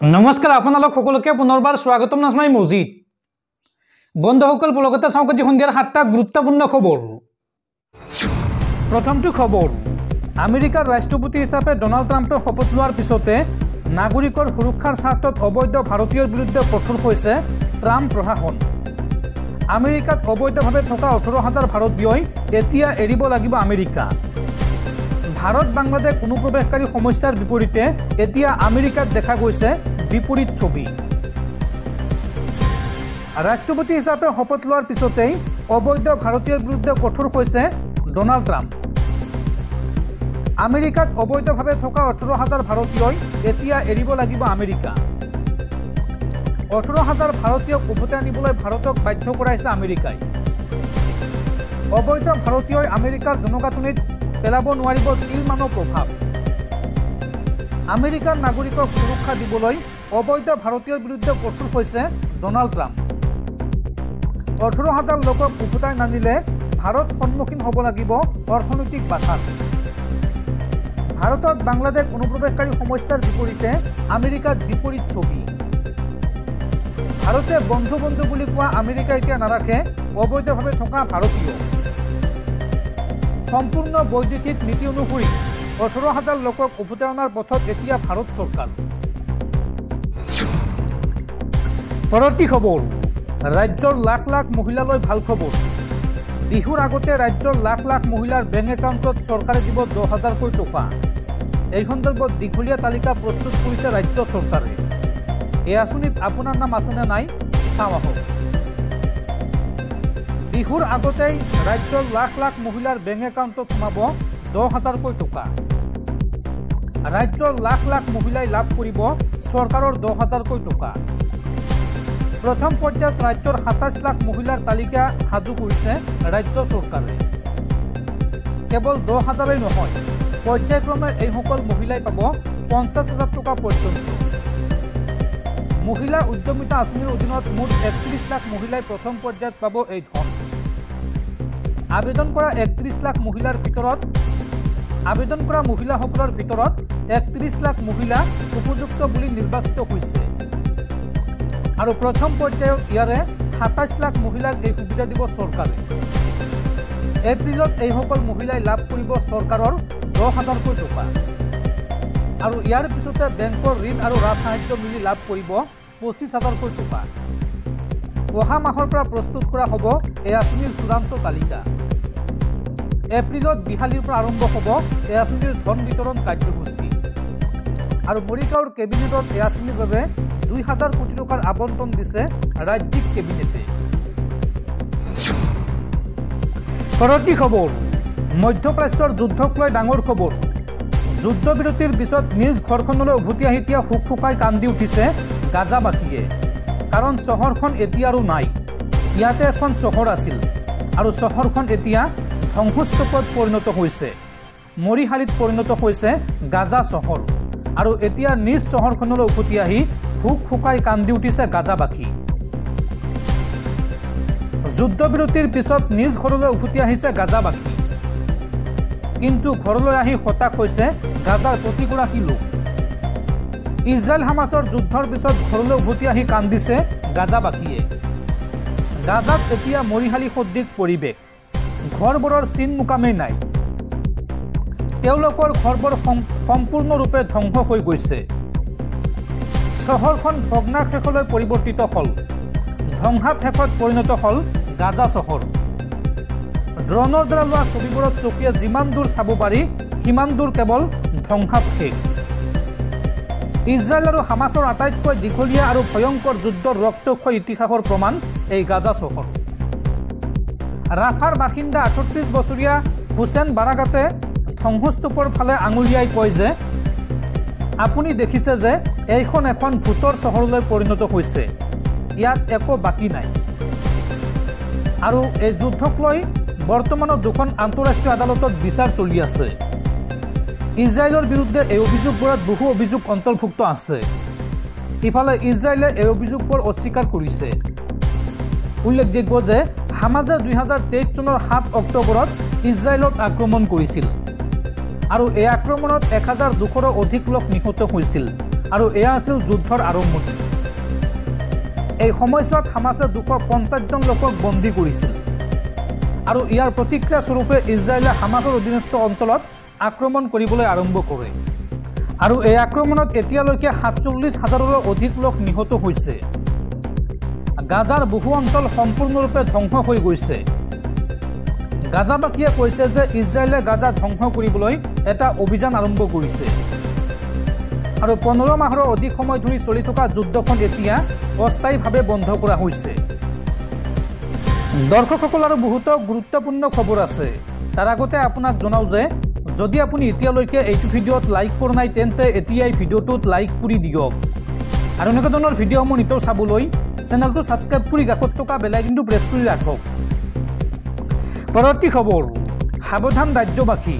नमस्कार आपनालोक सकलोके पुनर्बार स्वागतम नाजमाई मजिद बंधुসকল ब्लगते चाওক আজি সন্ধিয়াৰ 7টা গুৰুত্বপূৰ্ণ খবৰ। প্ৰথমটো খবৰ, আমেৰিকাৰ ৰাষ্ট্ৰপতি হিচাপে ডনাল্ড ট্ৰাম্পে শপত লোৱাৰ পিছতে নাগৰিকৰ সুৰক্ষাৰ স্বাৰ্থত অবৈধ ভাৰতীয়ৰ বিৰুদ্ধে কঠোৰ হৈছে ট্ৰাম্প প্ৰশাসন। আমেৰিকাত অবৈধভাৱে থকা 18,000 ভাৰতীয়ই এতিয়া এৰিব লাগিব আমেৰিকা। ভাৰত বাংলাদেশ অনুপ্ৰৱেশকাৰী সমস্যাৰ বিপৰীতে এতিয়া আমেৰিকাত দেখা গৈছে বিপৰীত ছবি। ৰাষ্ট্ৰপতি হিচাপে শপত লোৱাৰ পিছতেই অবৈধ ভাৰতীয়ৰ বিৰুদ্ধে কঠোৰ হৈছে ডনাল্ড ট্ৰাম্প। আমেৰিকাত অবৈধভাৱে থকা 18,000 ভাৰতীয়ই এতিয়া এৰিব লাগিব আমেৰিকা। 18,000 ভাৰতীয়ক উভতাই আনিবলৈ ভাৰতক বাধ্য কৰাইছে আমেৰিকাই। অবৈধ ভাৰতীয়ই আমেৰিকাৰ জনগাঁথনিত পেলাব নোৱাৰিব তিলমানৰ প্ৰভাৱ। আমেৰিকাৰ নাগৰিকক সুৰক্ষা দিবলৈ অবৈধ ভাৰতীয়ৰ বিৰুদ্ধে কঠোৰ হৈছে ডনাল্ড ট্ৰাম্প। 18,000 লোকক উভতাই নানিলে ভাৰত সন্মুখীন হ'ব লাগিব অৰ্থনৈতিক বাধাত। ভাৰতত বাংলাদেশ অনুপ্ৰৱেশকাৰী সমস্যাৰ বিপৰীতে আমেৰিকাত বিপৰীত ছবি। ভাৰতে বন্ধু বন্ধু বুলি কোৱা আমেৰিকা এতিয়া নাৰাখে অবৈধভাৱে থকা ভাৰতীয়। সম্পূৰ্ণ বৈদেশিক নীতি অনুসৰি 18,000 লোকক উভতাই অনাৰ পথত এতিয়া ভাৰত চৰকাৰ। পৰৱৰ্তী খবৰ, ৰাজ্যৰ লাখ লাখ মহিলালৈ ভাল খবৰ। বিহুৰ আগতে ৰাজ্যৰ লাখ লাখ মহিলাৰ বেংক একাউণ্টত চৰকাৰে দিব 10,000কৈ টকা। এই সন্দৰ্ভত দীঘলীয়া তালিকা প্ৰস্তুত কৰিছে ৰাজ্য চৰকাৰে। এই আঁচনিত আপোনাৰ নাম আছেনে নাই চাওঁ আহক। বিহুৰ আগতেই ৰাজ্যৰ লাখ লাখ মহিলাৰ বেংক একাউণ্টত সোমাব 10,000কৈ টকা। ৰাজ্যৰ লাখ লাখ মহিলাই লাভ কৰিব চৰকাৰৰ 10,000কৈ টকা। প্ৰথম পৰ্যায়ত ৰাজ্যৰ 27 লাখ মহিলাৰ তালিকা সাজু কৰিছে ৰাজ্য চৰকাৰে। কেৱল 10,000 নহয়, পৰ্যায়ক্ৰমে এইসকল মহিলাই পাব 50,000 টকা পৰ্যন্ত। মহিলা উদ্যমিতা আঁচনিৰ অধীনত মুঠ 31 লাখ মহিলাই প্ৰথম পৰ্যায়ত পাব এই ধন। আবেদন কৰা 31 লাখ মহিলাৰ ভিতৰত মহিলাসকলৰ ভিতৰত 31 লাখ মহিলা উপযুক্ত বুলি নিৰ্বাচিত হৈছে আৰু প্ৰথম পৰ্যায়ত ইয়াৰে 27 লাখ মহিলাক এই সুবিধা দিব চৰকাৰে। এপ্ৰিলত এইসকল মহিলাই লাভ কৰিব চৰকাৰৰ 10,000কৈ টকা আৰু ইয়াৰ পিছতে বেংকৰ ঋণ আৰু ৰাজ সাহায্য মিলি লাভ কৰিব 25,000কৈ টকা। অহা মাহৰ পৰা প্ৰস্তুত কৰা হ'ব এই আঁচনিৰ চূড়ান্ত তালিকা। এপ্ৰিলত বিহালীৰ পৰা আৰম্ভ হ'ব এই আঁচনিৰ ধন বিতৰণ কাৰ্যসূচী আৰু মৰিগাঁৱৰ কেবিনেটত এই আঁচনিৰ বাবে 2,000 কোটি টকাৰ আবণ্টন দিছে ৰাজ্যিক কেবিনেটে। পৰৱৰ্তী খবৰ, মধ্যপ্ৰাচ্যৰ যুদ্ধক লৈ ডাঙৰ খবৰ। যুদ্ধবিৰতিৰ পিছত নিজ ঘৰখনলৈ উভতি আহি এতিয়া হুক হুকাই কান্দি উঠিছে গাজাবাসীয়ে। কাৰণ চহৰখন এতিয়া আৰু নাই। ইয়াতে এখন চহৰ আছিল আৰু চহৰখন এতিয়া ধ্বংসস্তূপত পৰিণত হৈছে। মৰিশালীত পৰিণত হৈছে গাজা চহৰ আৰু এতিয়া নিজ চহৰখনলৈ উভতি আহি হুক হুকাই কান্দি উঠিছে গাজাবাসী। যুদ্ধবিৰতিৰ পিছত নিজ ঘৰলৈ উভতি আহিছে গাজাবাসী, কিন্তু ঘৰলৈ আহি হতাশ হৈছে গাজাৰ প্ৰতিগৰাকী লোক। ইজৰাইল হামাছৰ যুদ্ধৰ পিছত ঘৰলৈ উভতি আহি কান্দিছে গাজাবাসীয়ে। গাজাত এতিয়া মৰিশালী সদৃশ পৰিৱেশ, ঘৰবোৰৰ চিন মোকামেই নাই। তেওঁলোকৰ ঘৰবোৰ সম্পূৰ্ণৰূপে ধ্বংস হৈ গৈছে। চহৰখন ভগ্নাশেষলৈ পৰিৱৰ্তিত হ'ল। ধ্বংসাৱশেষত পৰিণত হ'ল গাজা চহৰ। ড্ৰোনৰ দ্বাৰা লোৱা ছবিবোৰত চকুৱে যিমান দূৰ চাব পাৰি সিমান দূৰ কেৱল ধ্বংসাৱশেষ। ইজৰাইল আৰু হামাছৰ আটাইতকৈ দীঘলীয়া আৰু ভয়ংকৰ যুদ্ধৰ ৰক্তক্ষয় ইতিহাসৰ প্ৰমাণ এই গাজা চহৰ। ৰাফাৰ বাসিন্দা 38 বছৰীয়া হুছেইন বাৰাকাতে ধ্বংসস্তূপৰ ফালে আঙুলিয়াই কয় যে আপুনি দেখিছে যে এইখন এখন ভূতৰ চহৰলৈ পৰিণত হৈছে, ইয়াত একো বাকী নাই। আৰু এই যুদ্ধক লৈ বৰ্তমানৰ দুখন আন্তঃৰাষ্ট্ৰীয় আদালতত বিচাৰ চলি আছে। ইজৰাইলৰ বিৰুদ্ধে এই অভিযোগবোৰত বহু অভিযোগ অন্তৰ্ভুক্ত আছে। ইফালে ইজৰাইলে এই অভিযোগবোৰ অস্বীকাৰ কৰিছে। উল্লেখযোগ্য যে হামাজে 2023 চনৰ 7 অক্টোবৰত ইজৰাইলত আক্ৰমণ কৰিছিল আৰু এই আক্ৰমণত 1,200ৰো অধিক লোক নিহত হৈছিল আৰু এয়া আছিল যুদ্ধৰ আৰম্ভণি। এই সময়ছোৱাত হামাছে 250 জন লোকক বন্দী কৰিছিল আৰু ইয়াৰ প্ৰতিক্ৰিয়া স্বৰূপে ইজৰাইলে হামাছৰ অধীনস্থ অঞ্চলত আক্ৰমণ কৰিবলৈ আৰম্ভ কৰে আৰু এই আক্ৰমণত এতিয়ালৈকে 47,000ৰো অধিক লোক নিহত হৈছে। গাজাৰ বহু অঞ্চল সম্পূৰ্ণৰূপে ধ্বংস হৈ গৈছে। গাজাবাসীয়ে কৈছে যে ইজৰাইলে গাজা ধ্বংস কৰিবলৈ এটা অভিযান আৰম্ভ কৰিছে আৰু 15 মাহৰো অধিক সময় ধৰি চলি থকা যুদ্ধখন এতিয়া অস্থায়ীভাৱে বন্ধ কৰা হৈছে। দৰ্শকসকল, আৰু বহুতো গুৰুত্বপূৰ্ণ খবৰ আছে। তাৰ আগতে আপোনাক জনাওঁ যে যদি আপুনি এতিয়ালৈকে এইটো ভিডিঅ'ত লাইক কৰা নাই তেন্তে এতিয়াই ভিডিঅ'টোত লাইক কৰি দিয়ক আৰু এনেকুৱা ধৰণৰ ভিডিঅ'সমূহ নিতৌ চাবলৈ চেনেলটো ছাবস্ক্ৰাইব কৰি কাষত থকা বেল আইকনটো প্ৰেছ কৰি ৰাখক। পৰৱৰ্তী খবৰ, সাৱধান ৰাজ্যবাসী।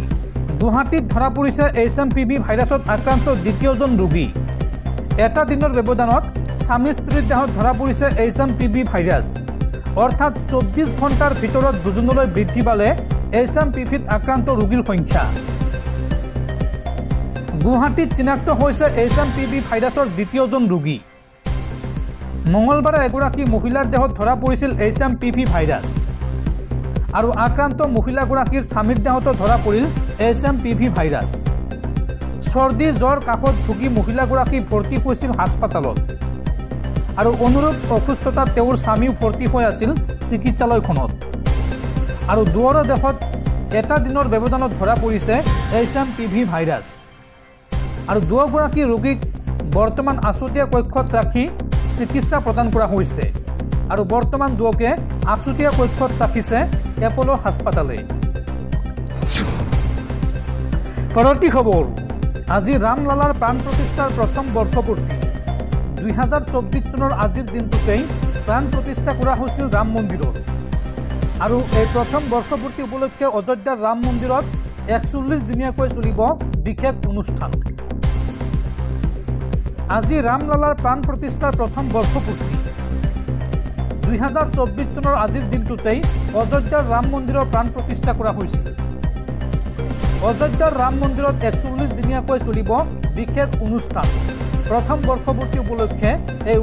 গুৱাহাটীত ধৰা পৰিছে HMPV ভাইৰাছত আক্ৰান্ত দ্বিতীয়জন ৰোগী। এটা দিনৰ ব্যৱধানত স্বামী স্ত্ৰীৰ দেহত ধৰা পৰিছে HMPV ভাইৰাছ, অৰ্থাৎ 24 ঘণ্টাৰ ভিতৰত 2জনলৈ বৃদ্ধি পালে HMPVত আক্ৰান্ত ৰোগীৰ সংখ্যা। গুৱাহাটীত চিনাক্ত হৈছে HMPV ভাইৰাছৰ দ্বিতীয়জন ৰোগী। মঙলবাৰে এগৰাকী মহিলাৰ দেহত ধৰা পৰিছিল HMPV ভাইৰাছ আৰু আক্ৰান্ত মহিলাগৰাকীৰ স্বামীৰ দেহতো ধৰা পৰিল HMPV ভাইৰাছ। চৰ্দি জ্বৰ কাহত ভুগি মহিলাগৰাকী ভৰ্তি হৈছিল হাস্পাতালত আৰু অনুৰূপ অসুস্থতাত তেওঁৰ স্বামীও ভৰ্তি হৈ আছিল চিকিৎসালয়খনত আৰু দুয়োৰে দেহত এটা দিনৰ ব্যৱধানত ধৰা পৰিছে HMPV ভাইৰাছ আৰু দুয়োগৰাকী ৰোগীক বৰ্তমান আছুতীয়া কক্ষত ৰাখি চিকিৎসা প্ৰদান কৰা হৈছে আৰু বৰ্তমান দুয়োকে আছুতীয়া কক্ষত ৰাখিছে এপ'লো হাস্পাতালে। পৰৱৰ্তী খবৰ, আজি ৰামলালাৰ প্ৰাণ প্ৰতিষ্ঠাৰ প্ৰথম বৰ্ষপূৰ্তি। 2024 চনৰ আজিৰ দিনটোতেই প্ৰাণ প্ৰতিষ্ঠা কৰা হৈছিল ৰাম মন্দিৰৰ আৰু এই প্ৰথম বৰ্ষপূৰ্তি উপলক্ষে অযোধ্যাৰ ৰাম মন্দিৰত 41 দিনীয়াকৈ চলিব বিশেষ অনুষ্ঠান। আজি ৰামলালাৰ প্ৰাণ প্ৰতিষ্ঠাৰ প্ৰথম বৰ্ষপূৰ্তি। 2024 চনৰ আজিৰ দিনটোতেই অযোধ্যাৰ ৰাম মন্দিৰৰ প্ৰাণ প্ৰতিষ্ঠা কৰা হৈছিল। অযোধ্যাৰ ৰাম মন্দিৰত 41 দিনীয়াকৈ চলিব বিশেষ অনুষ্ঠান। প্ৰথম বৰ্ষপূৰ্তি উপলক্ষে এই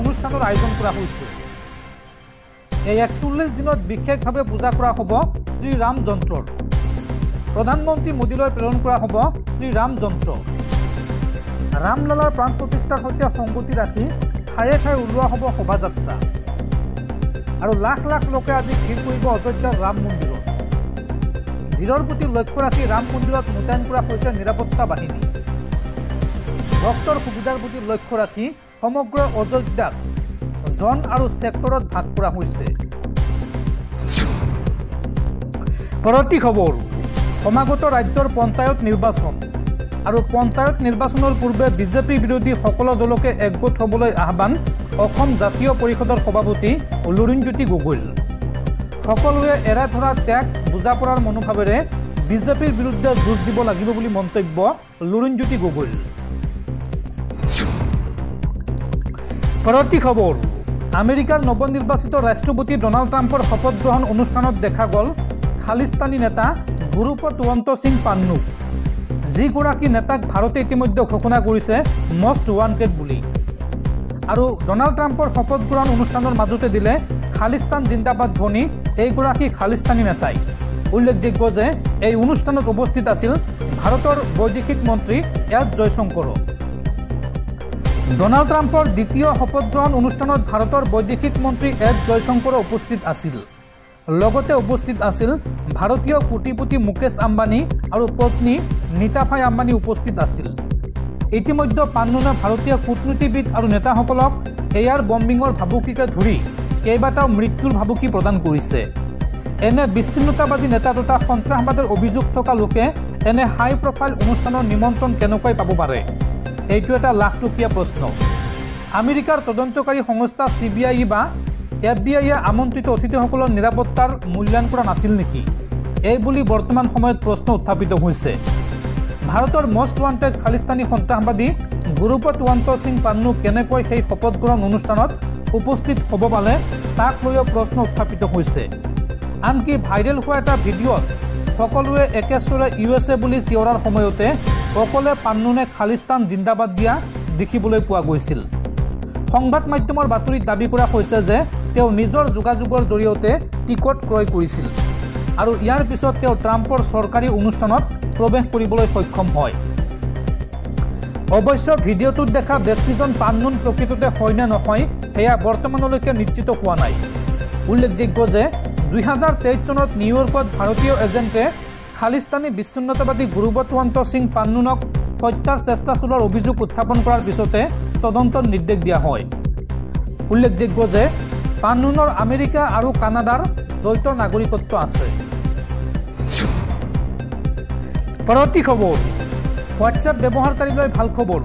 অনুষ্ঠানৰ আয়োজন কৰা হৈছে। এই 41 দিনত বিশেষভাৱে পূজা কৰা হ'ব শ্ৰীৰাম যন্ত্ৰৰ। প্ৰধানমন্ত্ৰী মোদীলৈ প্ৰেৰণ কৰা হ'ব শ্ৰীৰাম যন্ত্ৰ। ৰামলালাৰ প্ৰাণ প্ৰতিষ্ঠাৰ সৈতে সংগতি ৰাখি ঠায়ে ঠায়ে ওলোৱা হ'ব শোভাযাত্ৰা আৰু লাখ লাখ লোকে আজি ভিৰ কৰিব অযোধ্যাৰ ৰাম মন্দিৰত। ভিৰৰ প্ৰতি লক্ষ্য ৰাখি ৰাম মন্দিৰত মোতায়েন কৰা হৈছে নিৰাপত্তা বাহিনী। ভক্তৰ সুবিধাৰ প্ৰতি লক্ষ্য ৰাখি সমগ্ৰ অযোধ্যাক জন আৰু ছেক্টৰত ভাগ কৰা হৈছে। পৰৱৰ্তী খবৰ, সমাগত ৰাজ্যৰ পঞ্চায়ত নিৰ্বাচন আৰু পঞ্চায়ত নিৰ্বাচনৰ পূৰ্বে বিজেপি বিৰোধী সকলো দলকে একগোট হ'বলৈ আহ্বান অসম জাতীয় পৰিষদৰ সভাপতি লুৰিণজ্যোতি গগৈৰ। সকলোৱে এৰা ধৰা ত্যাগ বুজাপৰাৰ মনোভাৱেৰে বিজেপিৰ বিৰুদ্ধে যুঁজ দিব লাগিব বুলি মন্তব্য লুৰিণজ্যোতি গগৈৰ। পৰৱৰ্তী খবৰ, আমেৰিকাৰ নৱনিৰ্বাচিত ৰাষ্ট্ৰপতি ডনাল্ড ট্ৰাম্পৰ শপত গ্ৰহণ অনুষ্ঠানত দেখা গ'ল খালিস্তানী নেতা গুৰুপতৱন্ত সিং পান্নু, যিগৰাকী নেতাক ভাৰতে ইতিমধ্যে ঘোষণা কৰিছে মষ্ট ৱান্টেড বুলি আৰু ডনাল্ড ট্ৰাম্পৰ শপত গ্ৰহণ অনুষ্ঠানৰ মাজতে দিলে খালিস্তান জিন্দাবাদ ধ্বনি এইগৰাকী খালিস্তানী নেতাই। উল্লেখযোগ্য যে এই অনুষ্ঠানত উপস্থিত আছিল ভাৰতৰ বৈদেশিক মন্ত্ৰী এছ জয়শংকৰ। ডনাল্ড ট্ৰাম্পৰ দ্বিতীয় শপত গ্ৰহণ অনুষ্ঠানত ভাৰতৰ বৈদেশিক মন্ত্ৰী এছ জয়শংকৰ উপস্থিত আছিল। লগতে উপস্থিত আছিল ভাৰতীয় কোটিপতি মুকেশ আম্বানী আৰু পত্নী নীতাফাই আম্বানী উপস্থিত আছিল। ইতিমধ্যে পান্নুনে ভাৰতীয় কূটনীতিবিদ আৰু নেতাসকলক এয়াৰ বম্বিঙৰ ভাবুকিকে ধৰি কেইবাটাও মৃত্যুৰ ভাবুকি প্ৰদান কৰিছে। এনে বিচ্ছিন্নতাবাদী নেতা তথা সন্ত্ৰাসবাদৰ অভিযোগ থকা লোকে এনে হাই প্ৰফাইল অনুষ্ঠানৰ নিমন্ত্ৰণ কেনেকৈ পাব পাৰে? এইটো এটা লাখটকীয়া প্ৰশ্ন। আমেৰিকাৰ তদন্তকাৰী সংস্থা CBI বা FBI আমন্ত্ৰিত অতিথিসকলৰ নিৰাপত্তাৰ মূল্যায়ন কৰা নাছিল নেকি? এই বুলি বৰ্তমান সময়ত প্ৰশ্ন উত্থাপিত হৈছে। ভাৰতৰ মষ্ট ৱান্টেড খালিস্তানী সন্ত্ৰাসবাদী গুৰুপতৱন্ত সিং পান্নু কেনেকৈ সেই শপত গ্ৰহণ অনুষ্ঠানত উপস্থিত হ'ব পালে তাক লৈও প্ৰশ্ন উত্থাপিত হৈছে। আনকি ভাইৰেল হোৱা এটা ভিডিঅ'ত সকলোৱে একেস্বৰে USA বুলি চিঞৰাৰ সময়তে অকলে পান্নুনে খালিস্তান জিন্দাবাদ দিয়া দেখিবলৈ পোৱা গৈছিল। সংবাদ মাধ্যমৰ বাতৰিত দাবী কৰা হৈছে যে তেওঁ নিজৰ যোগাযোগৰ জৰিয়তে টিকট ক্ৰয় কৰিছিল আৰু ইয়াৰ পিছত তেওঁ ট্ৰাম্পৰ চৰকাৰী অনুষ্ঠানত প্ৰৱেশ কৰিবলৈ সক্ষম হয়। অৱশ্য ভিডিঅ'টোত দেখা ব্যক্তিজন পান্নুন প্ৰকৃততে হয় নে নহয় সেয়া বৰ্তমানলৈকে নিশ্চিত হোৱা নাই। উল্লেখযোগ্য যে 2023 চনত নিউয়ৰ্কত ভাৰতীয় এজেণ্টে খালিস্তানী বিচ্ছিন্নতাবাদী গুৰুবতৱন্ত সিং পান্নুনক হত্যাৰ চেষ্টা চলোৱাৰ অভিযোগ উত্থাপন কৰাৰ পিছতে তদন্তৰ নিৰ্দেশ দিয়া হয়। উল্লেখযোগ্য যে পান্নুনৰ আমেৰিকা আৰু কানাডাৰ দ্বৈত নাগৰিকত্ব আছে। পৰৱৰ্তী খবৰ, হোৱাটছএপ ব্যৱহাৰকাৰীলৈ ভাল খবৰ।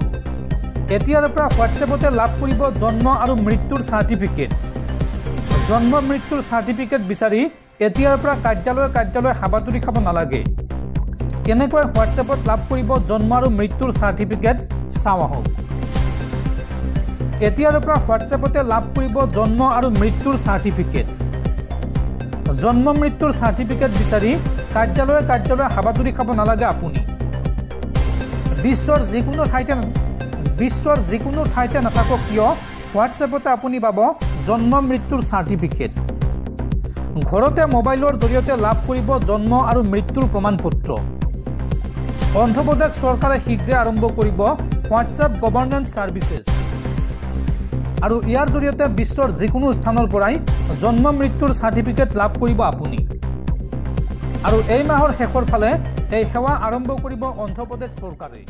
এতিয়াৰ পৰা হোৱাটছএপতে লাভ কৰিব জন্ম আৰু মৃত্যুৰ চাৰ্টিফিকেট। জন্ম মৃত্যুৰ চাৰ্টিফিকেট বিচাৰি এতিয়াৰ পৰা কাৰ্যালয় হাবাথুৰি খাব নালাগে। কেনেকৈ হোৱাটছএপত লাভ কৰিব জন্ম আৰু মৃত্যুৰ চাৰ্টিফিকেট চাওঁ আহক। এতিয়াৰ পৰা হোৱাটছএপতে লাভ কৰিব জন্ম আৰু মৃত্যুৰ চাৰ্টিফিকেট। জন্ম মৃত্যুৰ চাৰ্টিফিকেট বিচাৰি কাৰ্যালয় হাবাথুৰি খাব নালাগে আপুনি। বিশ্বৰ যিকোনো ঠাইতে নাথাকক কিয় হোৱাটছএপতে আপুনি পাব জন্ম মৃত্যুৰ চাৰ্টিফিকেট। ঘৰতে মোবাইলৰ জৰিয়তে লাভ কৰিব জন্ম আৰু মৃত্যুৰ প্ৰমাণপত্ৰ। অন্ধ্ৰপ্ৰদেশ চৰকাৰে শীঘ্ৰে আৰম্ভ কৰিব হোৱাটছএপ গভৰ্নেন্স ছাৰ্ভিচেছ আৰু ইয়াৰ জৰিয়তে বিশ্বৰ যিকোনো স্থানৰ পৰাই জন্ম মৃত্যুৰ চাৰ্টিফিকেট লাভ কৰিব আপুনি। আৰু এই মাহৰ শেষৰ ফালে এই সেৱা আৰম্ভ কৰিব অন্ধ্ৰপ্ৰদেশ চৰকাৰে।